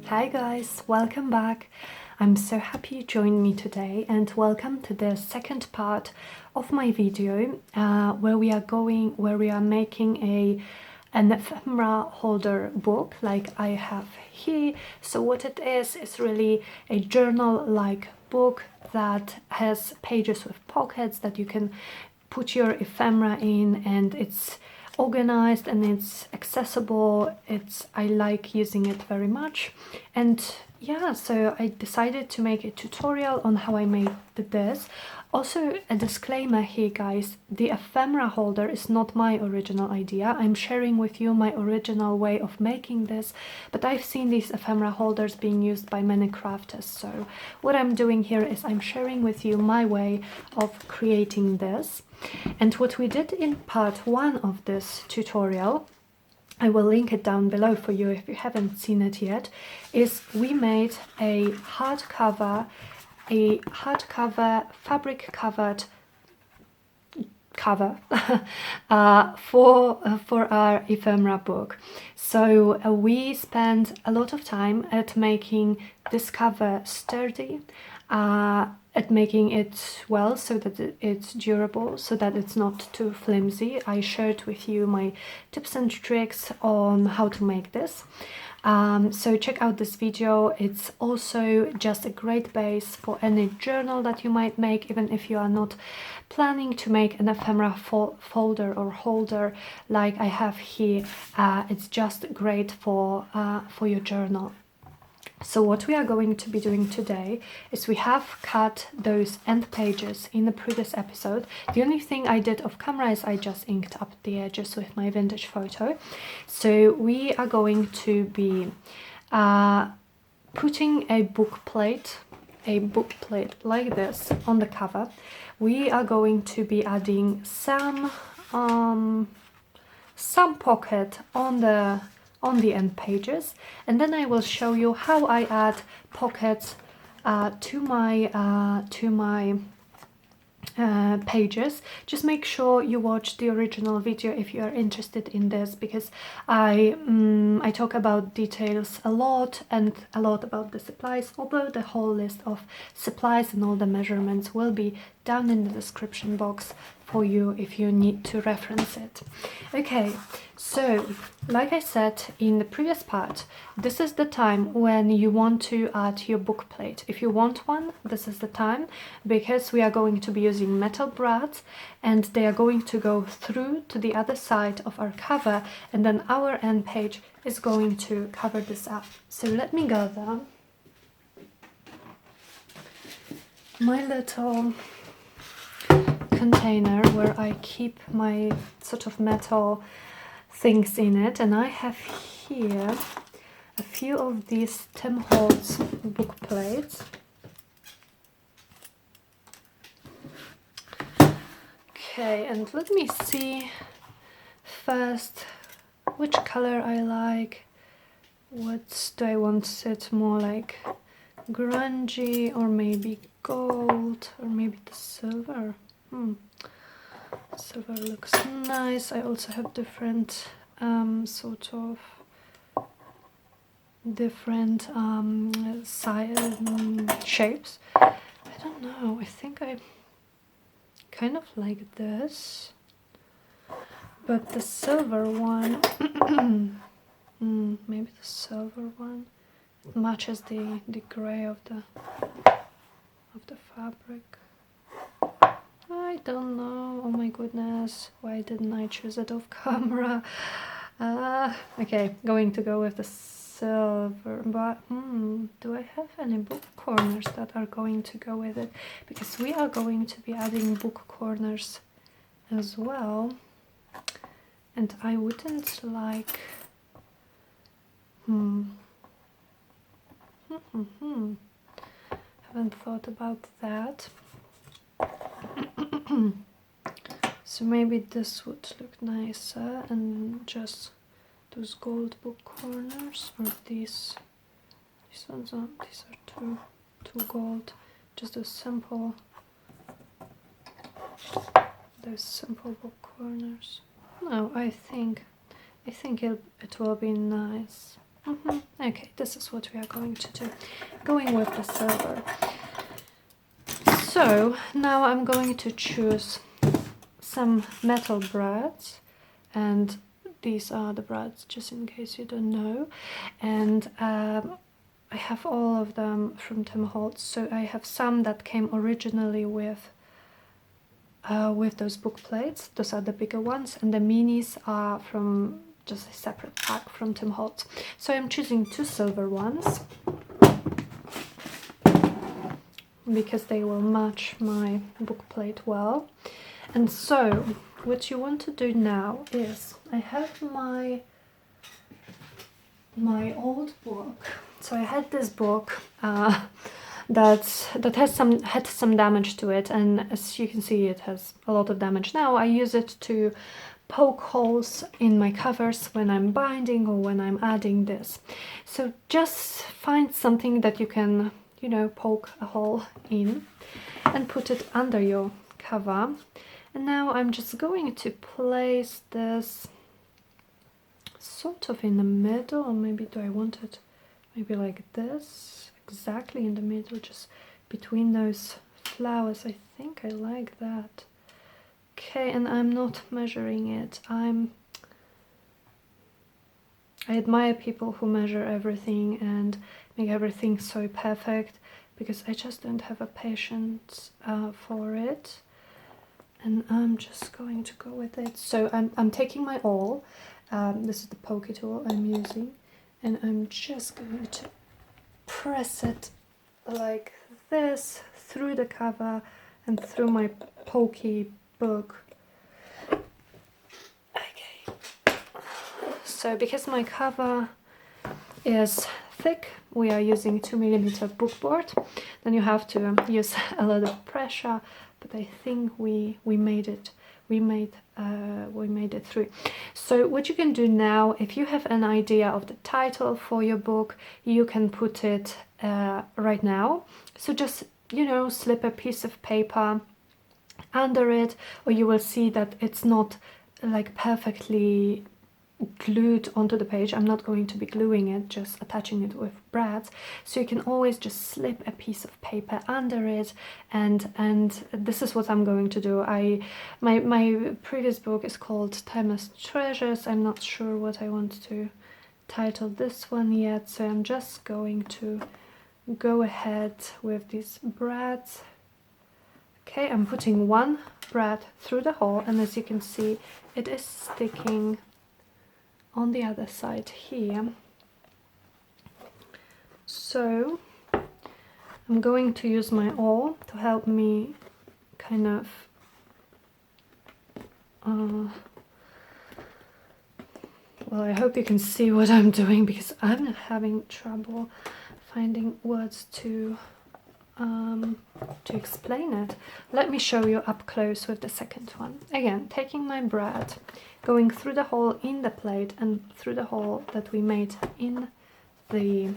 Hi guys, welcome back. I'm so happy you joined me today and welcome to the second part of my video where we are making an ephemera holder book like I have here. So what it is really a journal-like book that has pages with pockets that you can put your ephemera in, and it's organized and it's accessible. I like using it very much. And yeah, so I decided to make a tutorial on how I made this. Also, a disclaimer here guys, the ephemera holder is not my original idea. I'm sharing with you my original way of making this, but I've seen these ephemera holders being used by many crafters. So what I'm doing here is I'm sharing with you my way of creating this. And what we did in part 1 of this tutorial, I will link it down below for you if you haven't seen it yet, is we made a hardcover fabric covered cover for our ephemera book. So we spent a lot of time at making this cover sturdy, at making it well so that it's durable, so that it's not too flimsy. I shared with you my tips and tricks on how to make this. So check out this video. It's also just a great base for any journal that you might make, even if you are not planning to make an ephemera folder or holder like I have here. It's just great for your journal. So what we are going to be doing today is we have cut those end pages in the previous episode. The only thing I did off camera is I just inked up the edges with my vintage photo. So we are going to be putting a book plate like this on the cover. We are going to be adding some pocket on the end pages, and then I will show you how I add pockets to my pages. Just make sure you watch the original video if you are interested in this, because I talk about details a lot and a lot about the supplies, although the whole list of supplies and all the measurements will be down in the description box for you if you need to reference it. Okay, so like I said in the previous part, this is the time when you want to add your book plate. If you want one, this is the time, because we are going to be using metal brads and they are going to go through to the other side of our cover, and then our end page is going to cover this up. So let me gather my little container where I keep my sort of metal things in it, and I have here a few of these Tim Holtz book plates. Okay, and let me see first which color I like. What do I want it more like? Grungy, or maybe gold, or maybe the silver. Silver looks nice. I also have different sort of different shapes. I don't know, I think I kind of like this, but the silver one maybe the silver one, it matches the gray of the fabric. I don't know. Oh my goodness, why didn't I choose it off camera? Okay, going to go with the silver, but do I have any book corners that are going to go with it? Because we are going to be adding book corners as well, and I wouldn't like haven't thought about that. So maybe this would look nicer, and just those gold book corners, or these ones are, these are too gold. Just those simple book corners. No, I think it will be nice. Okay, this is what we are going to do, going with the silver. So now I'm going to choose some metal brads, and these are the brads, just in case you don't know. And I have all of them from Tim Holtz. So I have some that came originally with those book plates. Those are the bigger ones, and the minis are from just a separate pack from Tim Holtz. So I'm choosing 2 silver ones because they will match my book plate well. And so what you want to do now is, I have my old book. So I had this book that had some damage to it, and as you can see, it has a lot of damage now. I use it to poke holes in my covers when I'm binding or when I'm adding this. So just find something that you can, you know, poke a hole in and put it under your cover. And now I'm just going to place this sort of in the middle, or maybe do I want it maybe like this, exactly in the middle, just between those flowers. I think I like that. Okay, and I'm not measuring it. I admire people who measure everything and make everything so perfect, because I just don't have a patience for it. And I'm just going to go with it. So I'm taking my awl. This is the pokey tool I'm using, and I'm just going to press it like this through the cover and through my pokey book. Okay. So because my cover is thick, we are using 2mm book board, then you have to use a lot of pressure, but I think we made it through. So what you can do now, if you have an idea of the title for your book, you can put it right now. So just, you know, slip a piece of paper under it, or you will see that it's not like perfectly glued onto the page. I'm not going to be gluing it, just attaching it with brads. So you can always just slip a piece of paper under it, and this is what I'm going to do. My previous book is called Timeless Treasures. I'm not sure what I want to title this one yet, so I'm just going to go ahead with these brads. Okay, I'm putting one brad through the hole, and as you can see, it is sticking on the other side here. So I'm going to use my awl to help me kind of well, I hope you can see what I'm doing, because I'm having trouble finding words to explain it. Let me show you up close with the second one. Again, taking my brad, going through the hole in the plate and through the hole that we made in the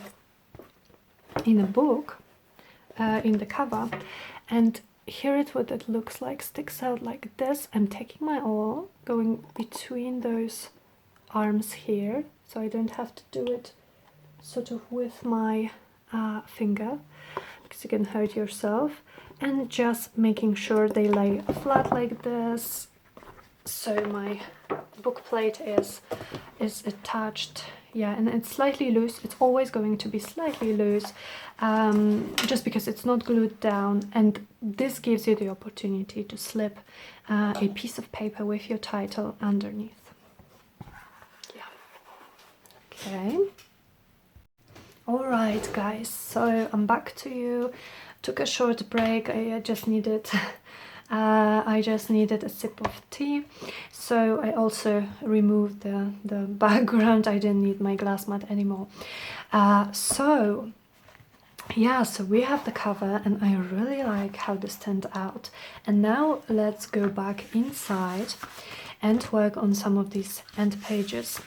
book, in the cover, and here is what it looks like, sticks out like this. I'm taking my awl, going between those arms here, so I don't have to do it sort of with my finger, because you can hurt yourself, and just making sure they lay flat like this, so my book plate is attached. Yeah, and it's slightly loose. It's always going to be slightly loose, just because it's not glued down, and this gives you the opportunity to slip a piece of paper with your title underneath. Yeah. Okay. Alright guys, so I'm back to you. Took a short break. I just needed a sip of tea. So I also removed the background. I didn't need my glass mat anymore. So yeah, so we have the cover, and I really like how this turned out. And now let's go back inside and work on some of these end pages.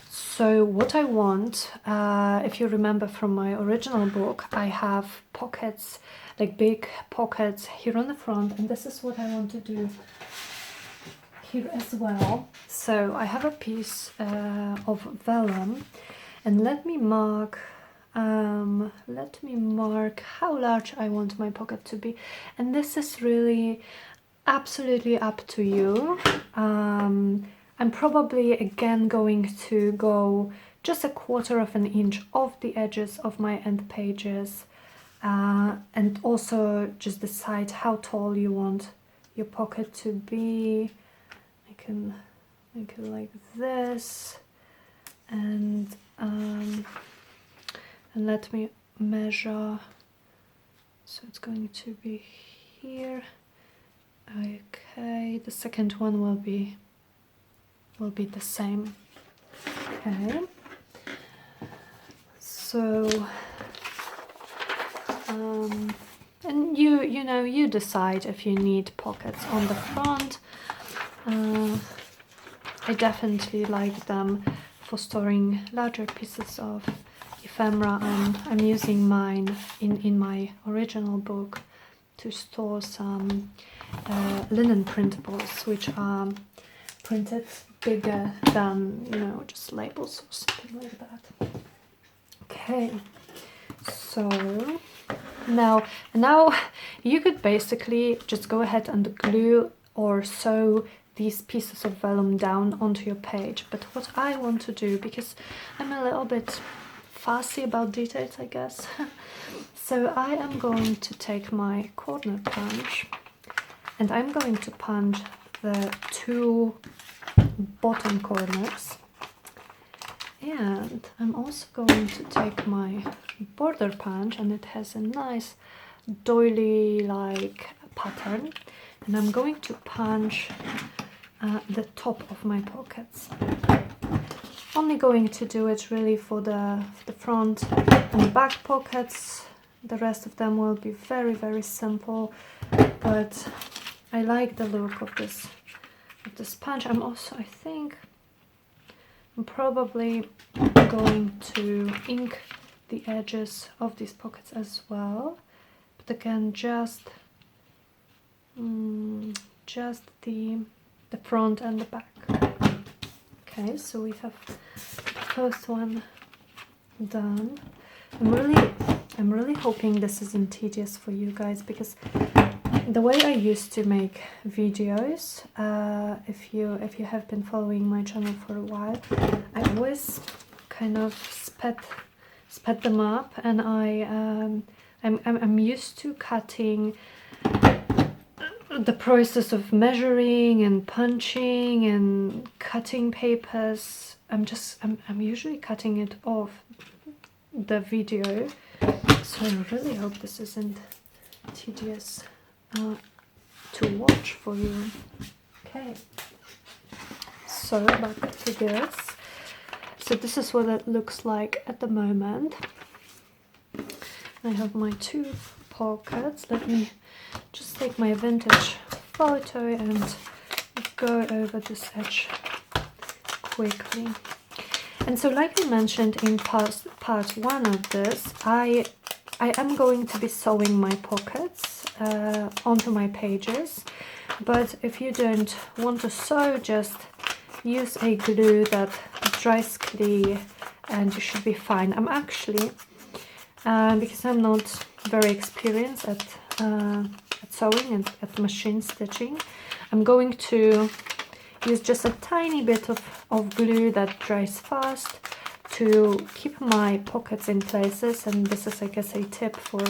So what I want, if you remember from my original book, I have pockets, like big pockets here on the front, and this is what I want to do here as well. So I have a piece of vellum, And let me mark how large I want my pocket to be, and this is really absolutely up to you. I'm probably again going to go just 1/4 of an inch off the edges of my end pages, and also just decide how tall you want your pocket to be. I can make it like this, and let me measure. So it's going to be here. Okay, the second one will be the same. Okay, so and you know, you decide if you need pockets on the front. I definitely like them for storing larger pieces of ephemera. I'm using mine in my original book to store some linen printables, which are printed bigger than, you know, just labels or something like that. Okay, so now you could basically just go ahead and glue or sew these pieces of vellum down onto your page. But what I want to do, because I'm a little bit fussy about details, I guess, so I am going to take my corner punch and I'm going to punch the 2 bottom corners, and I'm also going to take my border punch, and it has a nice doily like pattern, and I'm going to punch the top of my pockets. Only going to do it really for the front and back pockets. The rest of them will be very, very simple, but I like the look of this punch. I'm also, I think I'm probably going to ink the edges of these pockets as well, but again just the front and the back. Okay, so we have the first one done. I'm really hoping this isn't tedious for you guys, because the way I used to make videos, if you have been following my channel for a while, I always kind of sped them up, and I'm used to cutting the process of measuring and punching and cutting papers. I'm usually cutting it off the video, so I really hope this isn't tedious to watch for you. Okay, so back to this. So this is what it looks like at the moment. I have my 2 pockets. Let me just take my vintage photo and go over this edge quickly. And so, like I mentioned in part 1 of this, I am going to be sewing my pockets onto my pages, but if you don't want to sew, just use a glue that dries clear and you should be fine. I'm actually, because I'm not very experienced at sewing and at machine stitching, I'm going to use just a tiny bit of glue that dries fast to keep my pockets in places. And this is, I guess, a tip for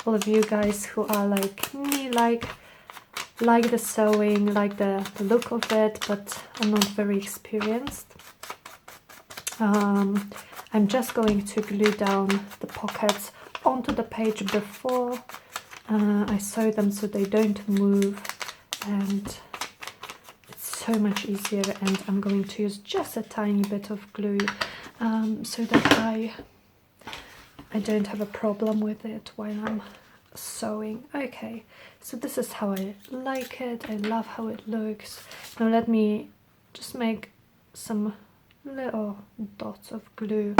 all of you guys who are like me, like the sewing, like the look of it, but I'm not very experienced. I'm just going to glue down the pockets onto the page before I sew them, so they don't move, and it's so much easier. And I'm going to use just a tiny bit of glue so that I don't have a problem with it while I'm sewing. Okay, so this is how I like it. I love how it looks. Now let me just make some little dots of glue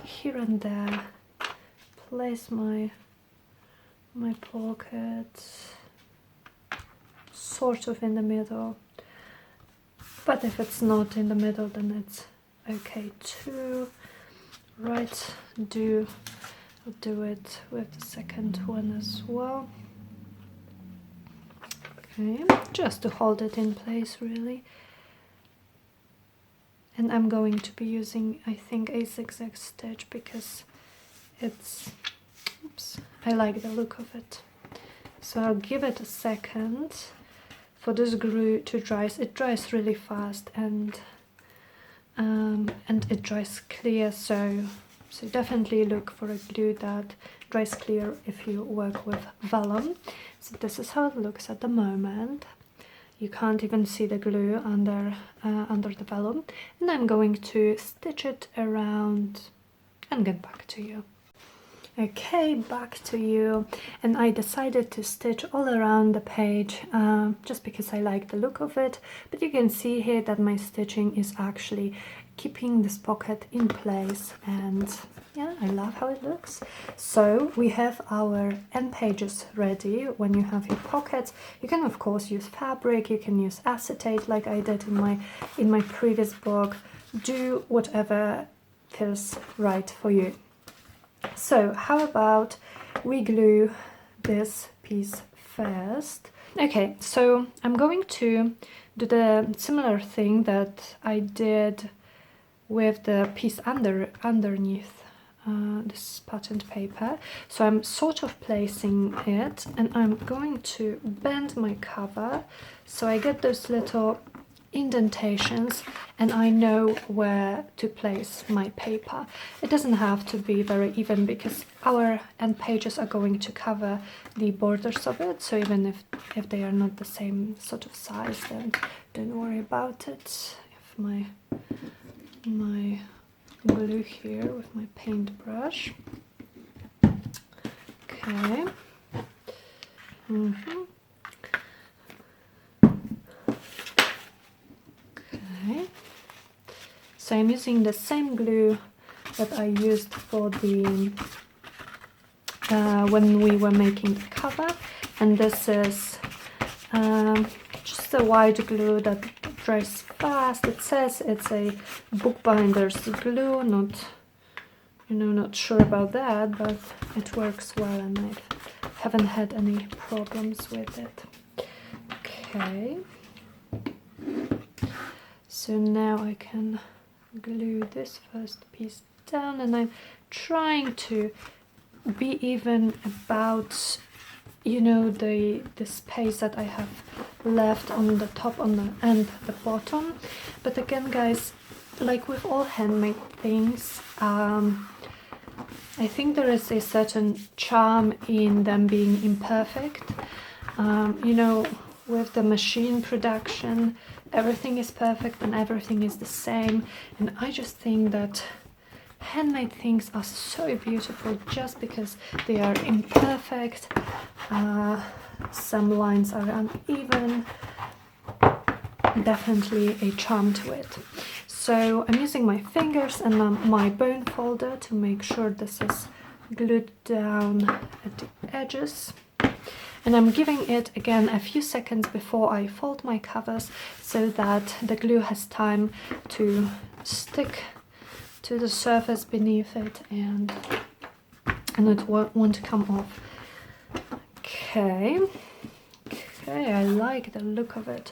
here and there. Place my pocket sort of in the middle, but if it's not in the middle, then it's okay too. I'll do it with the second one as well. Okay, just to hold it in place really. And I'm going to be using, I think, a zigzag stitch because it's, oops, I like the look of it. So I'll give it a second for this glue to dry. It dries really fast and it dries clear, so definitely look for a glue that dries clear if you work with vellum. So this is how it looks at the moment. You can't even see the glue under the vellum, and I'm going to stitch it around and get back to you. Okay, back to you, and I decided to stitch all around the page just because I like the look of it, but you can see here that my stitching is actually keeping this pocket in place, and yeah, I love how it looks. So we have our end pages ready. When you have your pockets, you can of course use fabric, you can use acetate like I did in my previous book. Do whatever feels right for you. So how about we glue this piece first? Okay, so I'm going to do the similar thing that I did with the piece underneath this patterned paper. So I'm sort of placing it, and I'm going to bend my cover so I get those little indentations and I know where to place my paper. It doesn't have to be very even because our end pages are going to cover the borders of it, so even if they are not the same sort of size, then don't worry about it. If my glue here with my paintbrush. Okay. Okay. So I'm using the same glue that I used for the when we were making the cover, and this is just a white glue that dries fast. It says it's a bookbinder's glue, not sure about that, but it works well and I haven't had any problems with it. Okay, so now I can glue this first piece down, and I'm trying to be even about, the space that I have left on the top and the bottom. But again, guys, like with all handmade things, I think there is a certain charm in them being imperfect. With the machine production, everything is perfect and everything is the same, and I just think that handmade things are so beautiful just because they are imperfect. Some lines are uneven. Definitely a charm to it. So I'm using my fingers and my bone folder to make sure this is glued down at the edges. And I'm giving it again a few seconds before I fold my covers so that the glue has time to stick to the surface beneath it and it won't come off. Okay, I like the look of it.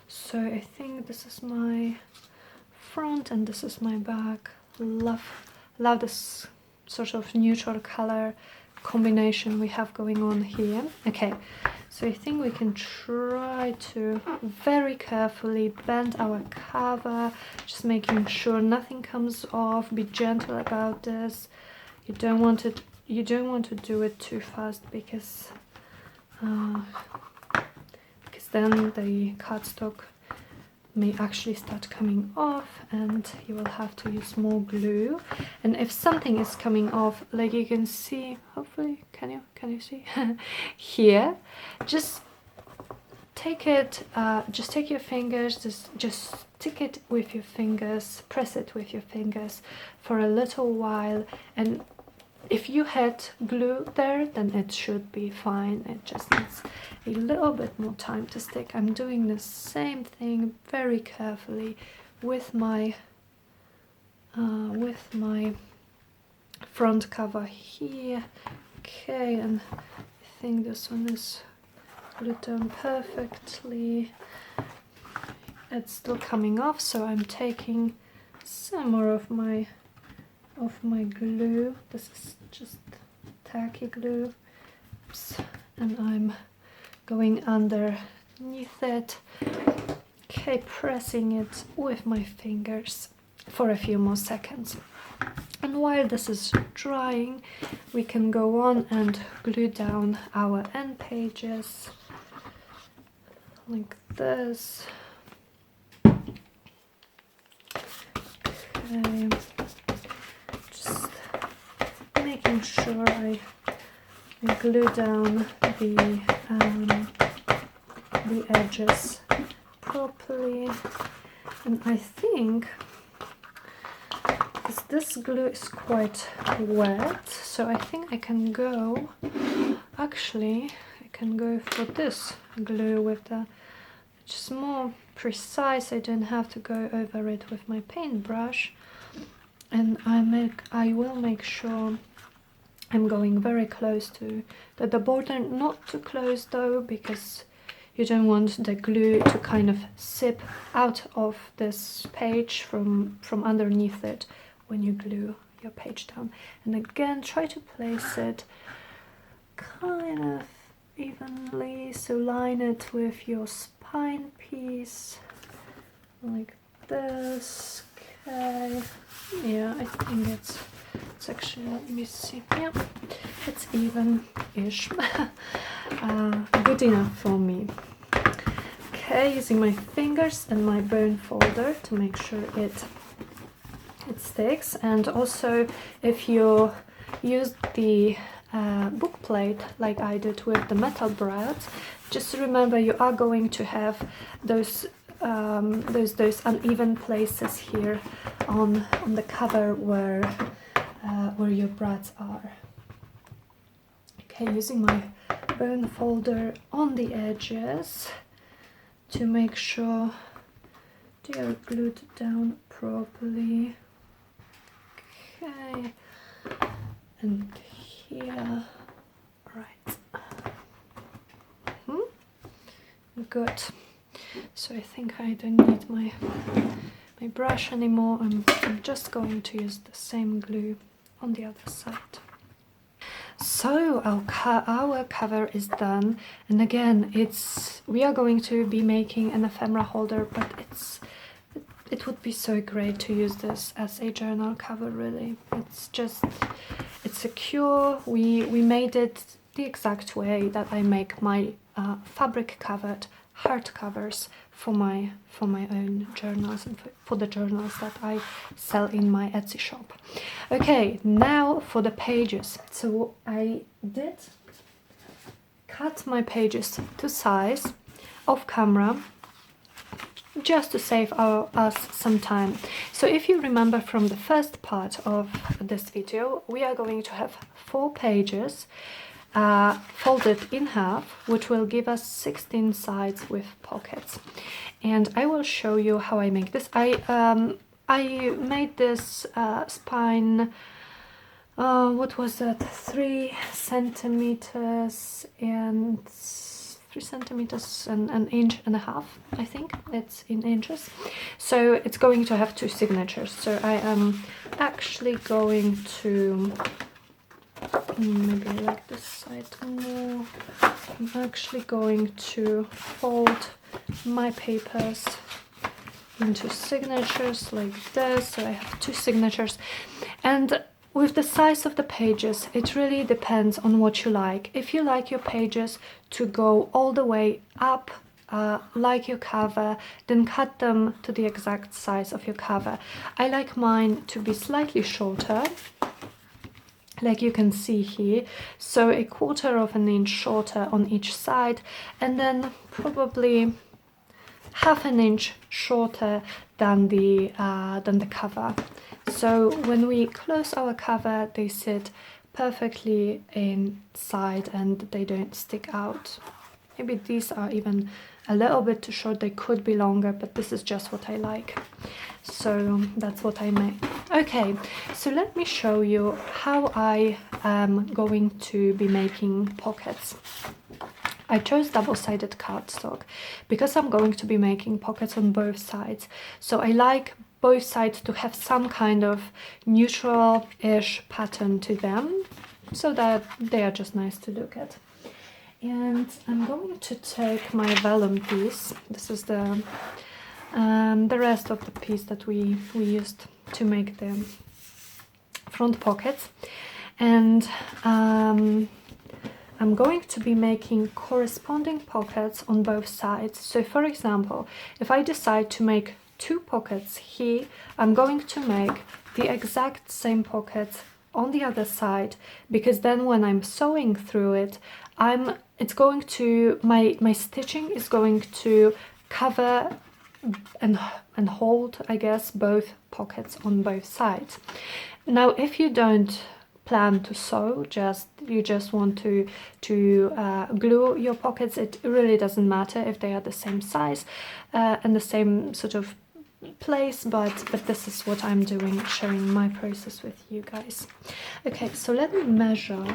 So I think this is my front and this is my back. Love this sort of neutral color combination we have going on here. Okay, so I think we can try to very carefully bend our cover, just making sure nothing comes off. Be gentle about this. You don't want to do it too fast because then the cardstock may actually start coming off and you will have to use more glue. And if something is coming off, like you can see, hopefully, can you see here, just take it, just take your fingers, just stick it with your fingers, press it with your fingers for a little while, and if you had glue there, then it should be fine. It just needs a little bit more time to stick. I'm doing the same thing very carefully with my front cover here. Okay, and I think this one is glued down perfectly. It's still coming off, so I'm taking some more of my glue. This is just tacky glue. Oops. And I'm going underneath it. Okay, pressing it with my fingers for a few more seconds. And while this is drying, we can go on and glue down our end pages like this. Okay, just making sure I glue down the edges properly. And I think this glue is quite wet, so I think I can go, actually I can go for this glue with the, which is more precise. I don't have to go over it with my paintbrush, and I will make sure I'm going very close to the border, not too close though, because you don't want the glue to kind of sip out of this page from underneath it when you glue your page down. And again, try to place it kind of evenly, so line it with your spine piece like this. Okay, yeah, I think it's actually, let me see, yeah, it's even-ish. Good enough for me. Okay, using my fingers and my bone folder to make sure it sticks. And also, if you use the book plate like I did with the metal brads, just remember you are going to have those uneven places here on the cover where your brads are. Okay, using my bone folder on the edges to make sure they are glued down properly. Okay, and here, right. Good. So I think I don't need my brush anymore. I'm just going to use the same glue on the other side. So our cover is done, and again, we are going to be making an ephemera holder, but it would be so great to use this as a journal cover. Really, it's secure. We made it the exact way that I make my fabric covered hardcovers for my own journals and for the journals that I sell in my Etsy shop. Okay, now for the pages. So I did cut my pages to size off camera just to save us some time. So if you remember from the first part of this video, we are going to have 4 pages folded in half, which will give us 16 sides with pockets. And I will show you how I make this. I made this spine, what was that, 3 centimeters and 3 centimeters and an inch and a half, I think it's in inches. So it's going to have 2 signatures. So I am actually going to maybe I like this side more. I'm actually going to fold my papers into signatures like this, so I have 2 signatures. And with the size of the pages, it really depends on what you like. If you like your pages to go all the way up like your cover, then cut them to the exact size of your cover. I like mine to be slightly shorter, like you can see here, so 1/4 of an inch shorter on each side, and then probably 1/2 inch shorter than the cover. So when we close our cover, they sit perfectly inside and they don't stick out. Maybe these are even a little bit too short, they could be longer, but this is just what I like. So that's what I Okay, so let me show you how I am going to be making pockets. I chose double-sided cardstock because I'm going to be making pockets on both sides. So I like both sides to have some kind of neutral-ish pattern to them, so that they are just nice to look at. And I'm going to take my vellum piece. This is the rest of the piece that we used to make the front pockets, and I'm going to be making corresponding pockets on both sides. So for example, if I decide to make 2 pockets here, I'm going to make the exact same pockets on the other side, because then when I'm sewing through it, it's going to, my stitching is going to cover and hold, I guess, both pockets on both sides. Now, if you don't plan to sew, you just want to glue your pockets, it really doesn't matter if they are the same size and the same sort of place, but this is what I'm doing, sharing my process with you guys. Okay, so let me measure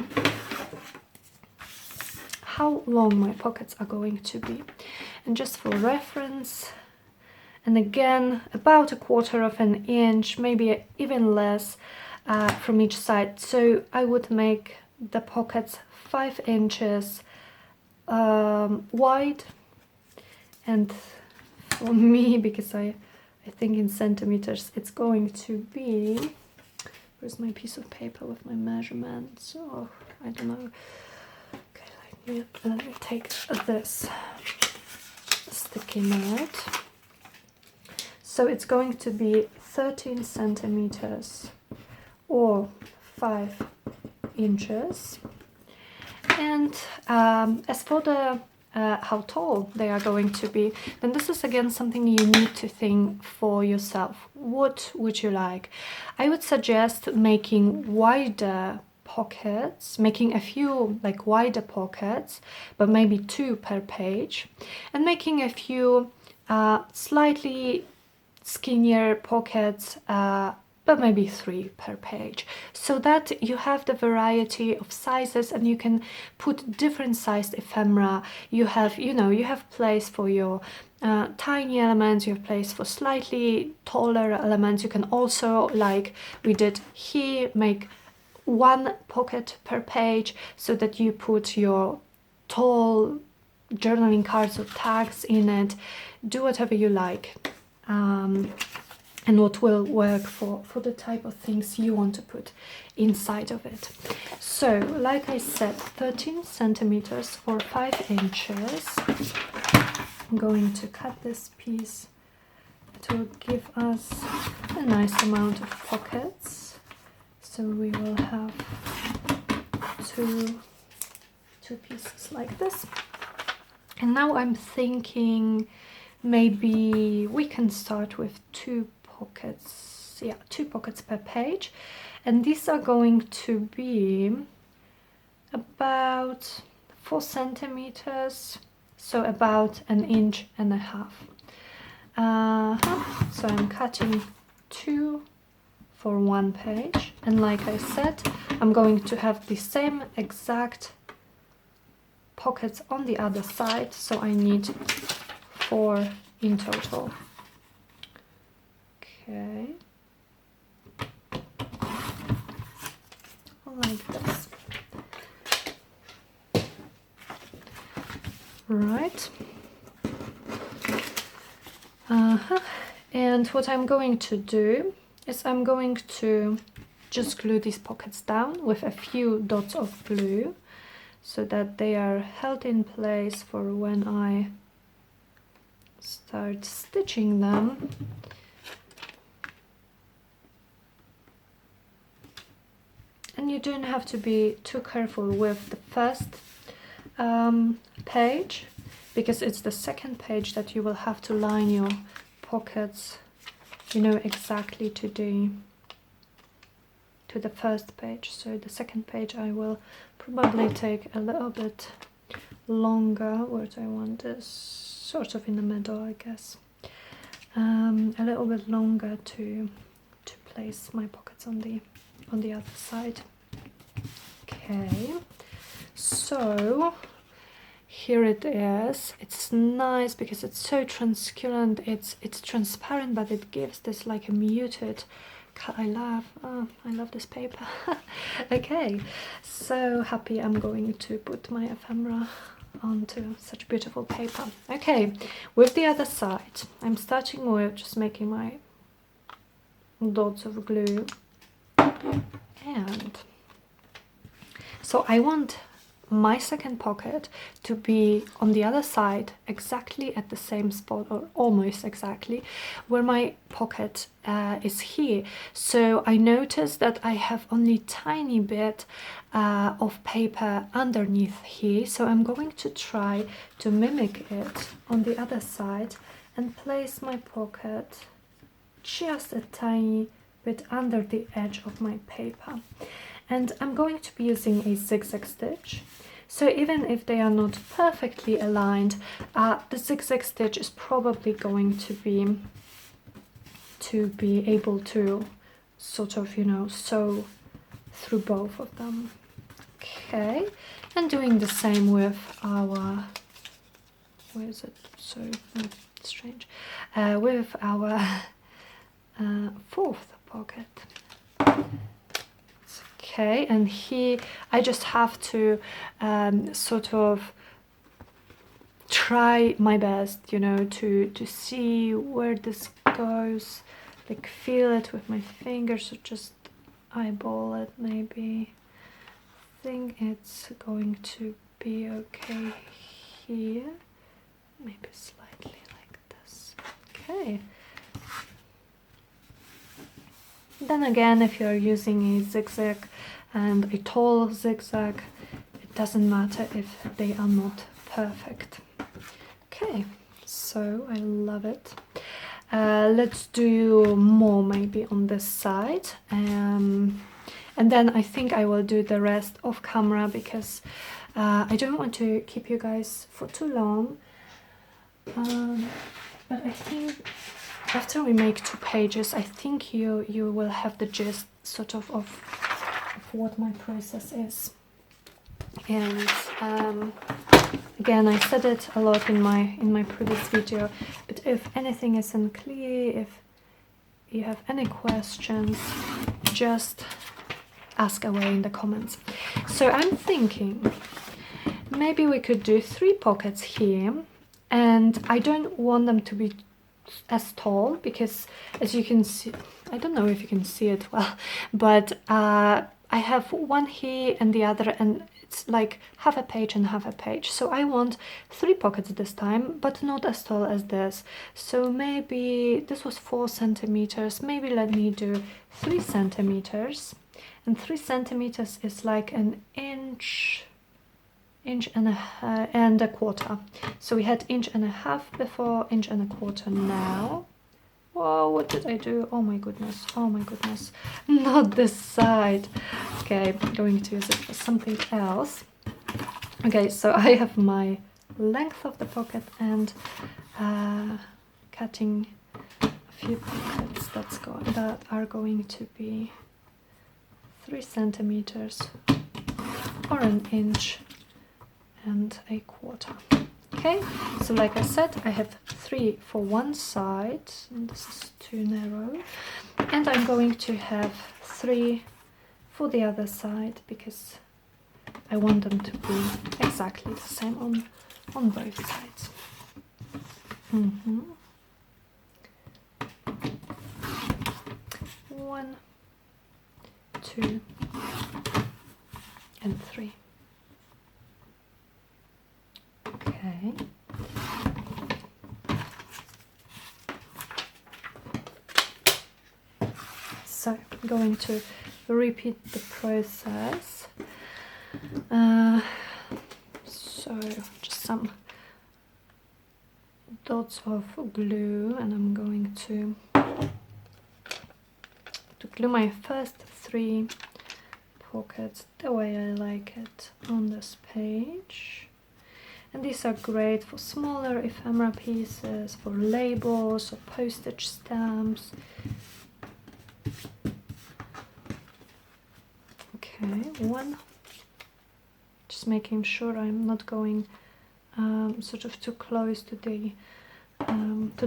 how long my pockets are going to be, and just for reference, and again, about 1/4 of an inch, maybe even less, from each side. So I would make the pockets 5 inches wide, and for me, because I think in centimeters, it's going to be, where's my piece of paper with my measurements? Oh, I don't know. Okay, let me take this sticky note. So it's going to be 13 centimeters or 5 inches. And as for the how tall they are going to be, then this is again something you need to think for yourself. What would you like? I would suggest making wider pockets, making a few like wider pockets, but maybe 2 per page, and making a few slightly skinnier pockets, but maybe 3 per page, so that you have the variety of sizes and you can put different sized ephemera. You have, you have place for your tiny elements, you have place for slightly taller elements. You can also, like we did here, make 1 pocket per page so that you put your tall journaling cards or tags in it. Do whatever you like. And what will work for the type of things you want to put inside of it. So, like I said, 13 centimeters or 5 inches. I'm going to cut this piece. It will give us a nice amount of pockets. So we will have two pieces like this. And now I'm thinking maybe we can start with 2 pockets. Yeah, 2 pockets per page. And these are going to be about 4 centimeters, so about 1.5 inches. So I'm cutting 2 for 1 page. And like I said, I'm going to have the same exact pockets on the other side, so I need 4 in total. Okay, like this. Right. And what I'm going to do is I'm going to just glue these pockets down with a few dots of glue so that they are held in place for when I start stitching them. And you don't have to be too careful with the first page, because it's the second page that you will have to line your pockets, exactly to the first page. So the second page I will probably take a little bit longer. Where do I want this? Sort of in the middle, I guess. A little bit longer to to place my pockets on the other side. Okay, so here it is. It's nice because it's so translucent. It's transparent, but it gives this like a muted color. I love this paper. Okay, so happy I'm going to put my ephemera onto such beautiful paper. Okay, with the other side, I'm starting with just making my dots of glue, and so I want my second pocket to be on the other side, exactly at the same spot, or almost exactly where my pocket is here. So I noticed that I have only tiny bit of paper underneath here, so I'm going to try to mimic it on the other side and place my pocket just a tiny bit under the edge of my paper. And I'm going to be using a zigzag stitch. So even if they are not perfectly aligned, the zigzag stitch is probably going to be able to sort of, you know, sew through both of them. Okay, and doing the same with our, where is it? So strange. With our fourth pocket. Okay, and here I just have to sort of try my best, you know, to see where this goes, like feel it with my fingers, or just eyeball it maybe. I think it's going to be okay here, maybe slightly like this. Okay. Then again, if you're using a zigzag and a tall zigzag, it doesn't matter if they are not perfect. Okay, so I love it. Let's do more maybe on this side. And then I think I will do the rest off camera, because I don't want to keep you guys for too long. But I think after we make 2 pages, I think you will have the gist sort of what my process is. And again, I said it a lot in my previous video, but if anything is unclear, if you have any questions, just ask away in the comments. So I'm thinking maybe we could do 3 pockets here, and I don't want them to be as tall, because as you can see, I don't know if you can see it well, but I have one here and the other, and it's like half a page and half a page. So I want 3 pockets this time, but not as tall as this. So maybe this was 4 centimeters, maybe let me do 3 centimeters, and 3 centimeters is like an inch and a quarter. So we had 1.5 inches before, 1.25 inches now. Whoa, what did I do? Oh my goodness, not this side. Okay, I'm going to use it for something else. Okay, so I have my length of the pocket and cutting a few pockets that are going to be 3 centimeters or 1 inch and a quarter. Okay, so like I said, I have 3 for one side, and this is too narrow, and I'm going to have 3 for the other side, because I want them to be exactly the same on both sides. 1, 2, and 3. Okay. So I'm going to repeat the process. So just some dots of glue, and I'm going to glue my first 3 pockets the way I like it on this page. And these are great for smaller ephemera pieces, for labels or postage stamps. Okay, one. Just making sure I'm not going sort of too close to the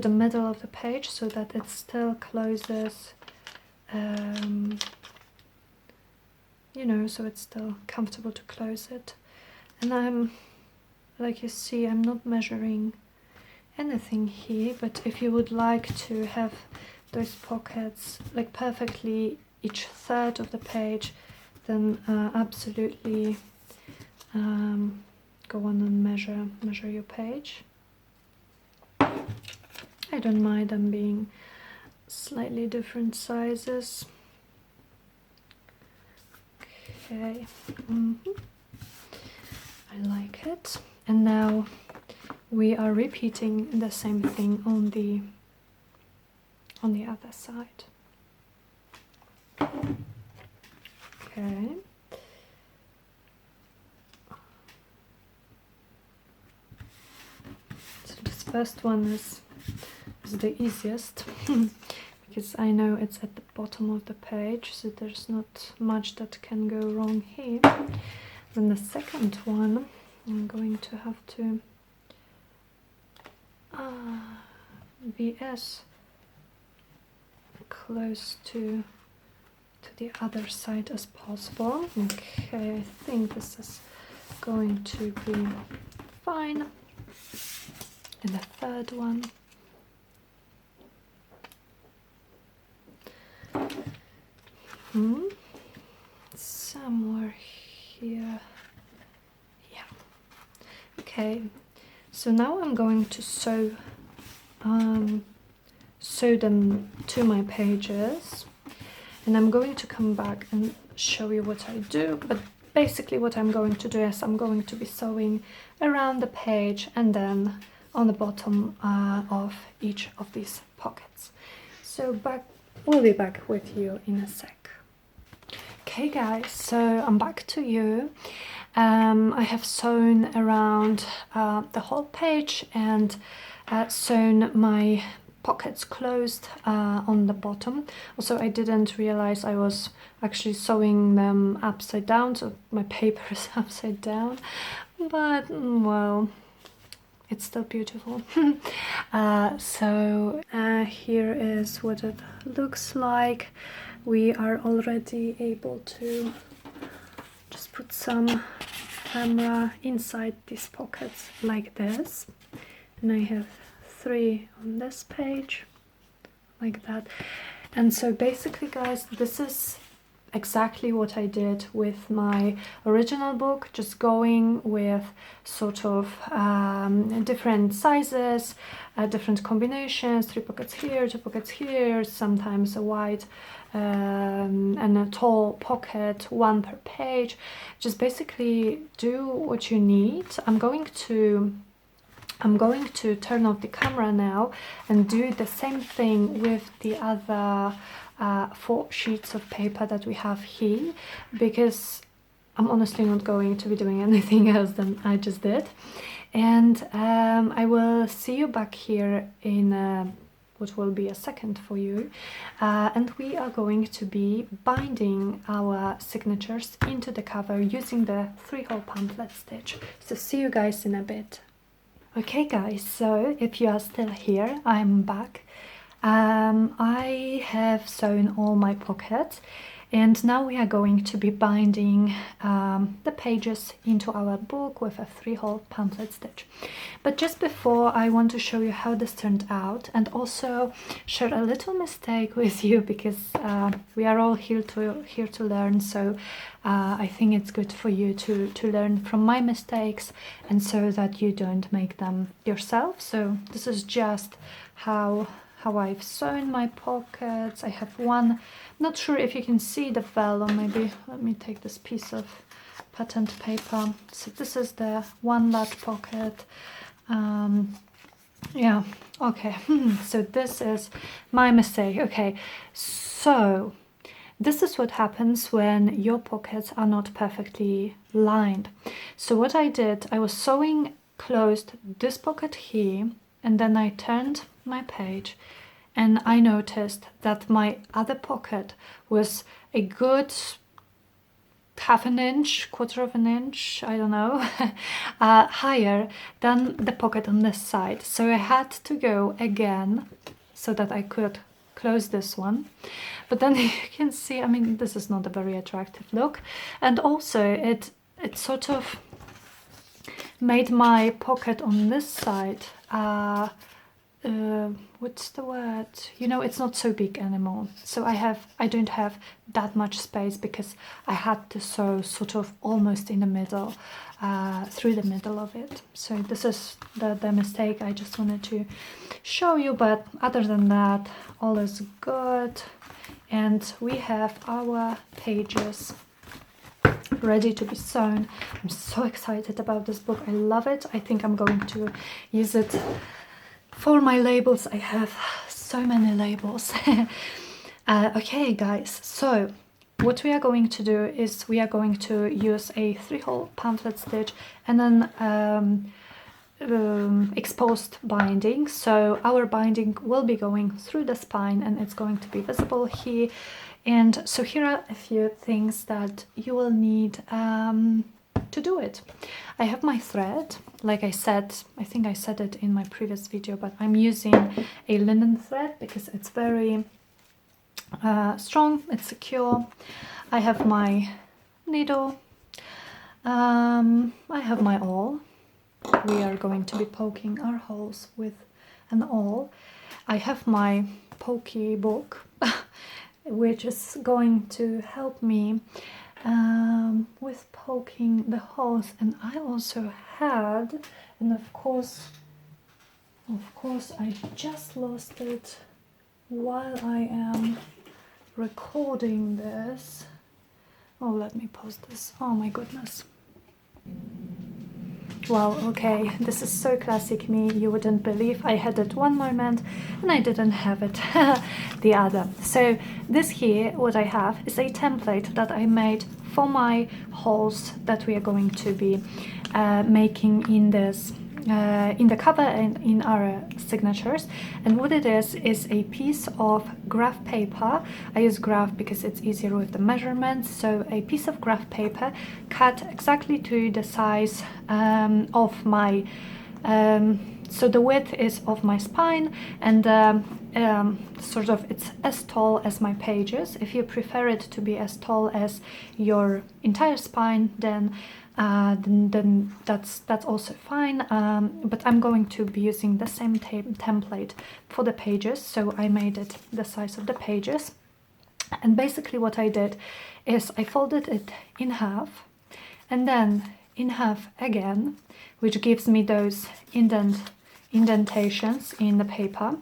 middle of the page, so that it still closes, you know, so it's still comfortable to close it. And like you see, I'm not measuring anything here, but if you would like to have those pockets like perfectly each third of the page, then absolutely go on and measure your page. I don't mind them being slightly different sizes. Okay, I like it. And now we are repeating the same thing on the other side. Okay. So this first one is the easiest because I know it's at the bottom of the page, so there's not much that can go wrong here. Then the second one, I'm going to have to be as close to the other side as possible. Okay, I think this is going to be fine. And the third one. Somewhere here. Yeah. Okay. So now I'm going to sew them to my pages, and I'm going to come back and show you what I do. But basically what I'm going to do is I'm going to be sewing around the page and then on the bottom of each of these pockets. So we'll be back with you in a sec. Okay guys, so I'm back to you. I have sewn around the whole page and sewn my pockets closed on the bottom. Also, I didn't realize I was actually sewing them upside down, so my paper is upside down, but well, it's still beautiful. So here is what it looks like. We are already able to just put some ephemera inside these pockets like this, and I have 3 on this page like that. And so basically guys, this is exactly what I did with my original book, just going with sort of different sizes, different combinations, 3 pockets here, 2 pockets here, sometimes a wide and a tall pocket, 1 per page. Just basically do what you need. I'm going to turn off the camera now and do the same thing with the other 4 sheets of paper that we have here, because I'm honestly not going to be doing anything else than I just did. And I will see you back here in what will be a second for you, and we are going to be binding our signatures into the cover using the 3-hole pamphlet stitch. So see you guys in a bit. Okay guys, so if you are still here, I'm back. I have sewn all my pockets, and now we are going to be binding the pages into our book with a 3-hole pamphlet stitch. But just before, I want to show you how this turned out, and also share a little mistake with you, because we are all here to learn. So I think it's good for you to learn from my mistakes, and so that you don't make them yourself. So this is just how I've sewn my pockets. I have one, not sure if you can see the vellum, maybe let me take this piece of patterned paper. So this is the one large pocket. Yeah, okay. So this is my mistake. Okay, so this is what happens when your pockets are not perfectly lined. So what I did, I was sewing closed this pocket here, and then I turned my page, and I noticed that my other pocket was a good half an inch, quarter of an inch, I don't know, higher than the pocket on this side. So I had to go again so that I could close this one. But then you can see, I mean, this is not a very attractive look. And also it sort of made my pocket on this side, what's the word? You know, it's not so big anymore. So I don't have that much space because I had to sew sort of almost in the middle, through the middle of it. So this is the mistake I just wanted to show you, but other than that, all is good. And we have our pages ready to be sewn. I'm so excited about this book. I love it. I think I'm going to use it for my labels. I have so many labels. Okay guys, so what we are going to do is we are going to use a 3-hole pamphlet stitch and then exposed binding. So our binding will be going through the spine and it's going to be visible here. And so here are a few things that you will need to do it. I have my thread, like I said, I think I said it in my previous video, but I'm using a linen thread because it's very strong, it's secure. I have my needle, I have my awl. We are going to be poking our holes with an awl. I have my pokey book, which is going to help me with poking the holes. And I also had, and of course I just lost it while I am recording this. Oh, let me pause this. Oh my goodness. Wow, okay, this is so classic me, you wouldn't believe. I had it one moment and I didn't have it the other. So this here, what I have is a template that I made for my holes that we are going to be making in this in the cover and in our signatures. And what it is a piece of graph paper. I use graph because it's easier with the measurements. So a piece of graph paper cut exactly to the size of my so the width is of my spine, and sort of it's as tall as my pages. If you prefer it to be as tall as your entire spine, then that's also fine, but I'm going to be using the same template for the pages, so I made it the size of the pages. And basically what I did is I folded it in half and then in half again, which gives me those indentations in the paper.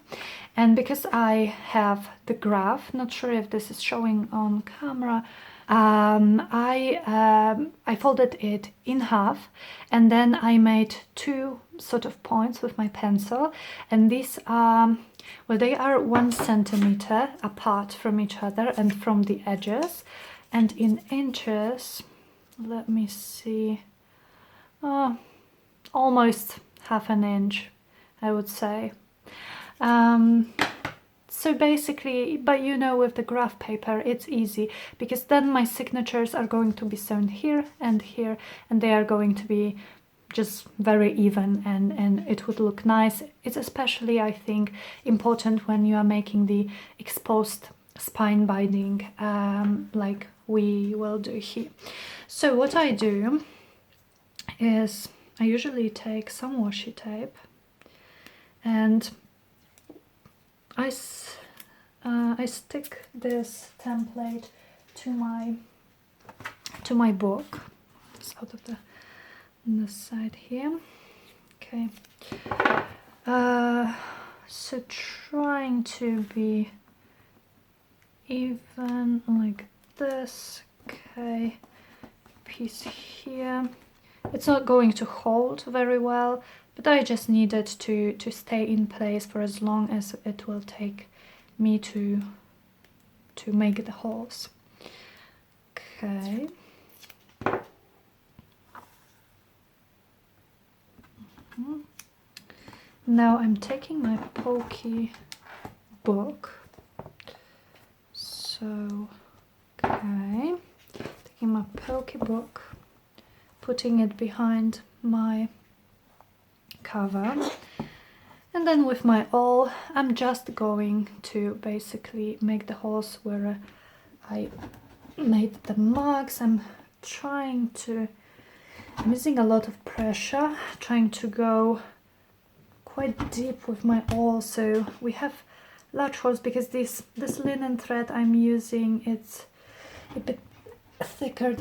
And because I have the graph, not sure if this is showing on camera, I folded it in half and then I made two sort of points with my pencil, and these are, well, they are 1 centimeter apart from each other and from the edges, and in inches, let me see, almost half an inch, I would say. So basically, but you know, with the graph paper it's easy because then my signatures are going to be sewn here, and they are going to be just very even, and it would look nice. It's especially, I think, important when you are making the exposed spine binding like we will do here. So what I do is I usually take some washi tape and I stick this template to my book. It's out of this side here. Okay. So trying to be even like this. Okay. Piece here. It's not going to hold very well, but I just needed to stay in place for as long as it will take me to make the holes. Okay. Now I'm taking my pokey book. So, okay, taking my pokebook, putting it behind my cover, and then with my awl I'm just going to basically make the holes where I made the marks. I'm using a lot of pressure, trying to go quite deep with my awl, so we have large holes because this linen thread I'm using, it's a bit thicker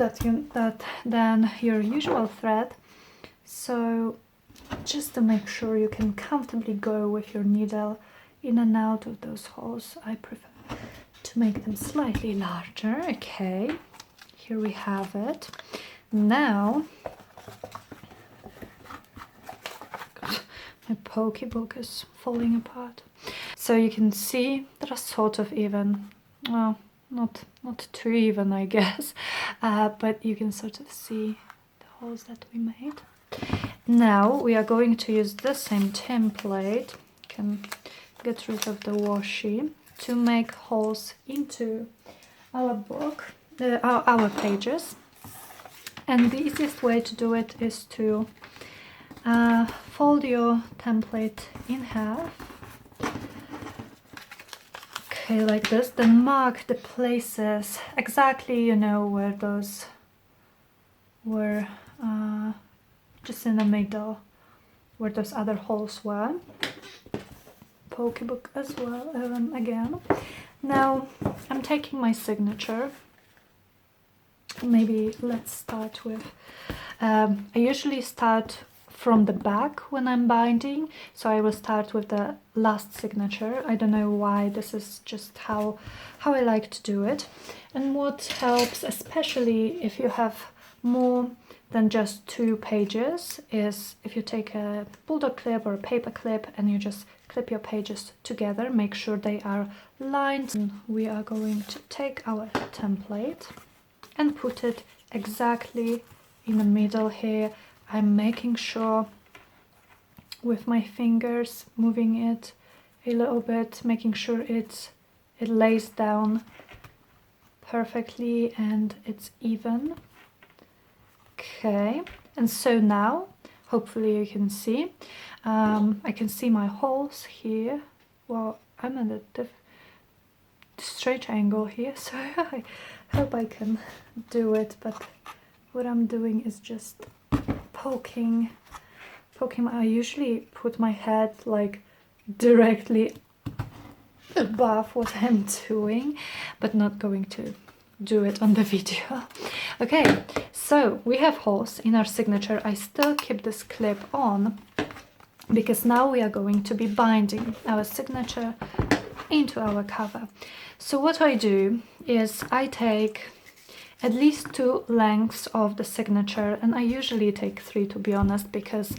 than your usual thread, so just to make sure you can comfortably go with your needle in and out of those holes, I prefer to make them slightly larger. Okay, here we have it. Now my pokebook is falling apart. So you can see that are sort of even, well, not too even, I guess, but you can sort of see the holes that we made. Now we are going to use the same template, can get rid of the washi, to make holes into our book, our pages. And the easiest way to do it is to fold your template in half, okay, like this, then mark the places exactly, you know, where those were, just in the middle, where those other holes were. Pokebook as well, again. Now I'm taking my signature. Maybe let's start with, I usually start from the back when I'm binding, so I will start with the last signature. I don't know why, this is just how I like to do it. And what helps, especially if you have more than just 2 pages, is if you take a bulldog clip or a paper clip and you just clip your pages together, make sure they are lined. And we are going to take our template and put it exactly in the middle here. I'm making sure with my fingers, moving it a little bit, making sure it lays down perfectly and it's even. Okay, and so now hopefully you can see, I can see my holes here. Well, I'm at a straight angle here, so I hope I can do it, but what I'm doing is just poking. I usually put my head like directly above what I'm doing, but not going to do it on the video. Okay, so we have holes in our signature. I still keep this clip on because now we are going to be binding our signature into our cover. So what I do is I take at least 2 lengths of the signature, and I usually take 3, to be honest, because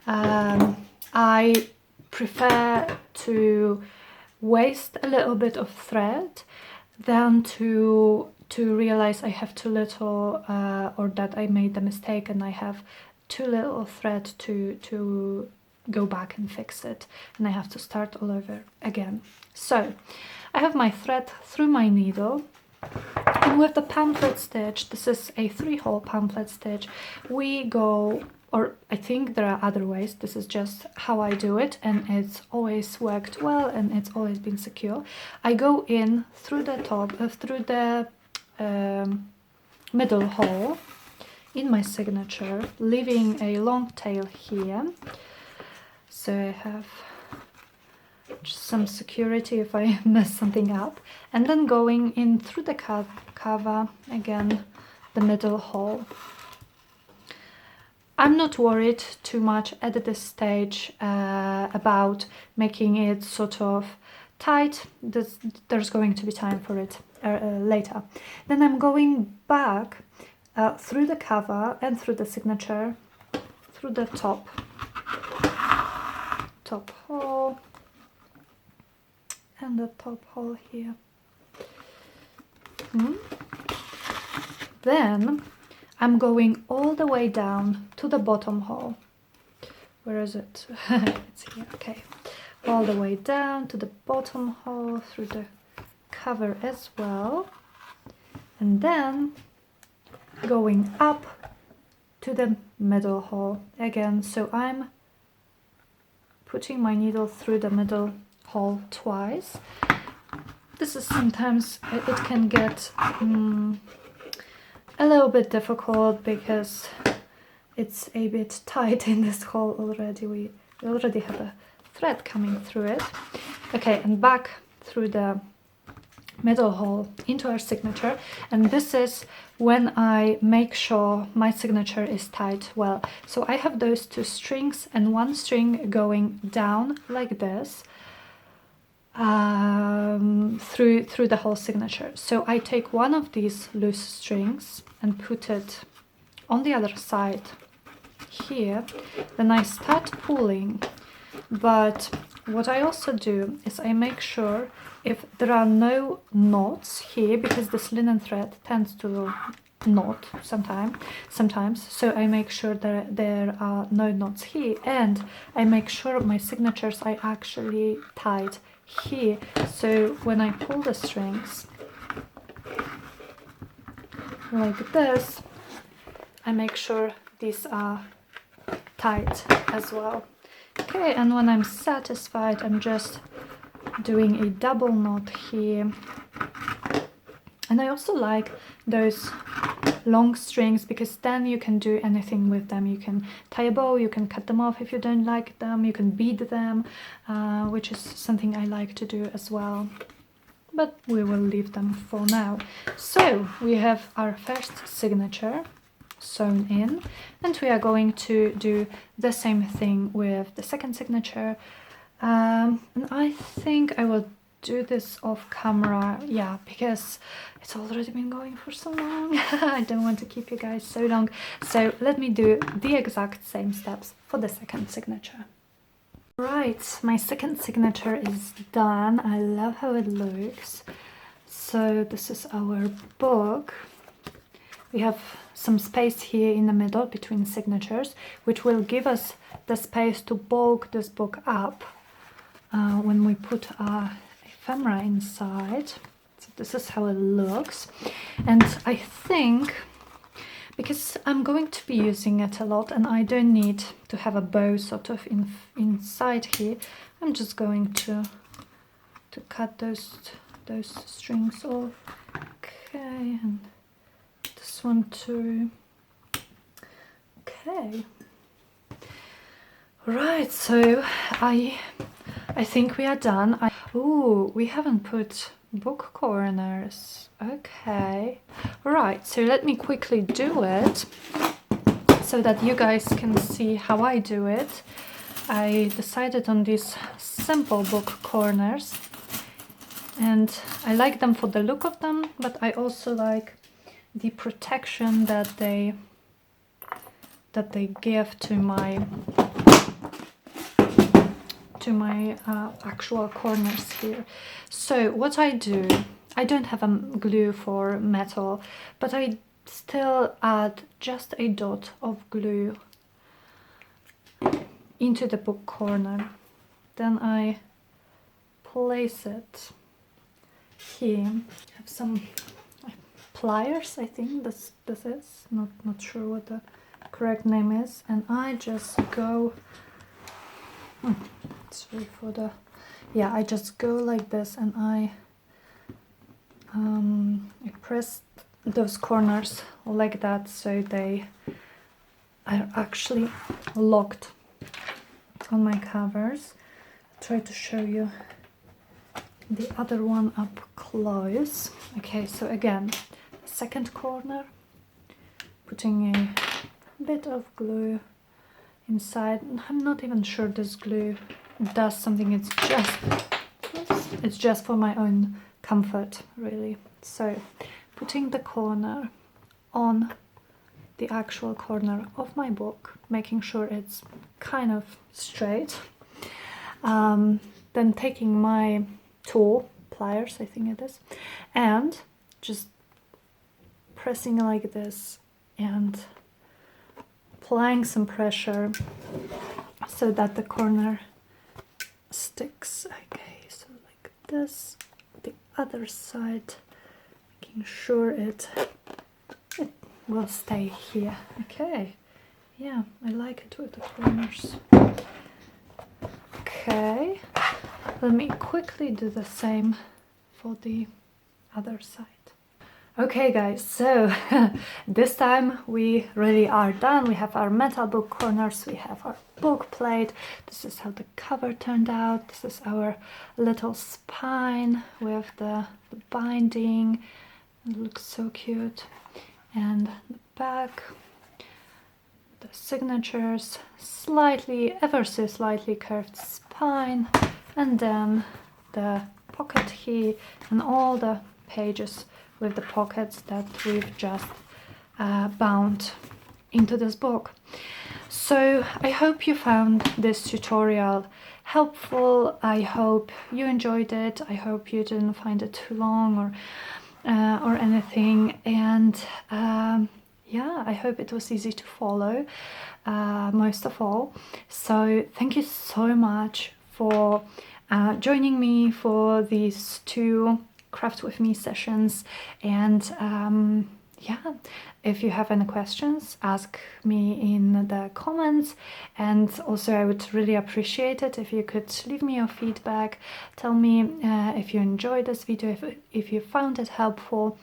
I prefer to waste a little bit of thread than to realize I have too little, or that I made a mistake and I have too little thread to go back and fix it, and I have to start all over again. So I have my thread through my needle, and with the pamphlet stitch, this is a 3-hole pamphlet stitch, we go, or I think there are other ways, this is just how I do it, and it's always worked well and it's always been secure. I go in through the top, through the middle hole in my signature, leaving a long tail here, so I have just some security if I mess something up, and then going in through the cover, again the middle hole. I'm not worried too much at this stage about making it sort of tight. There's going to be time for it later. Then I'm going back through the cover and through the signature, through the top hole and the top hole here. Then I'm going all the way down to the bottom hole. Where is it? It's here, okay. All the way down to the bottom hole, through the cover as well. And then going up to the middle hole again. So I'm putting my needle through the middle hole twice. This is sometimes, it can get a little bit difficult because it's a bit tight in this hole already. We already have a thread coming through it. Okay, and back through the middle hole into our signature, and this is when I make sure my signature is tied well. So I have those two strings and one string going down like this through the whole signature. So I take one of these loose strings and put it on the other side here, then I start pulling. But what I also do is I make sure if there are no knots here, because this linen thread tends to knot sometimes, so I make sure that there are no knots here, and I make sure my signatures are actually tied here. So when I pull the strings like this, I make sure these are tight as well. Okay, and when I'm satisfied, I'm just doing a double knot here. And I also like those long strings because then you can do anything with them. You can tie a bow, you can cut them off if you don't like them, you can bead them, which is something I like to do as well. But we will leave them for now. So we have our first signature sewn in, and we are going to do the same thing with the second signature, and I think I will do this off camera, yeah, because it's already been going for so long. I don't want to keep you guys so long, so let me do the exact same steps for the second signature. Right, my second signature is done. I love how it looks. So this is our book. We have some space here in the middle between signatures, which will give us the space to bulk this book up when we put our ephemera inside. So this is how it looks. And I think, because I'm going to be using it a lot and I don't need to have a bow sort of inside here, I'm just going to cut those strings off. Okay, and this one too. Okay. Right, so I think we are done. Oh, we haven't put book corners. Okay. Right, so let me quickly do it so that you guys can see how I do it. I decided on these simple book corners, and I like them for the look of them, but I also like the protection that they give to my actual corners here. So what I do, I don't have a glue for metal, but I still add just a dot of glue into the book corner. Then I place it here. I have some pliers, I think this is, not sure what the correct name is, and I just go sorry for the, yeah, I just go like this, and I press those corners like that, so they are actually locked on my covers. I'll try to show you the other one up close. Okay, so again, second corner, putting a bit of glue inside. I'm not even sure this glue does something. It's just for my own comfort, really. So putting the corner on the actual corner of my book, making sure it's kind of straight, then taking my tool, pliers I think it is, and just pressing like this and applying some pressure so that the corner sticks. Okay, so like this, the other side, making sure it will stay here. Okay, yeah, I like it with the corners. Okay, let me quickly do the same for the other side. Okay guys, so this time we really are done. We have our metal book corners, we have our book plate. This is how the cover turned out. This is our little spine with the binding. It looks so cute. And the back, the signatures, slightly, ever so slightly curved spine, and then the pocket here and all the pages with the pockets that we've just bound into this book. So I hope you found this tutorial helpful. I hope you enjoyed it. I hope you didn't find it too long or anything. And yeah, I hope it was easy to follow, most of all. So thank you so much for joining me for these 2 Craft With Me sessions. And yeah, if you have any questions, ask me in the comments. And also I would really appreciate it if you could leave me your feedback. Tell me if you enjoyed this video, if you found it helpful.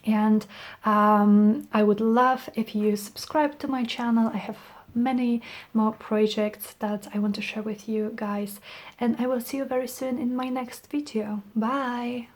And I would love if you subscribe to my channel. I have many more projects that I want to share with you guys, and I will see you very soon in my next video. Bye!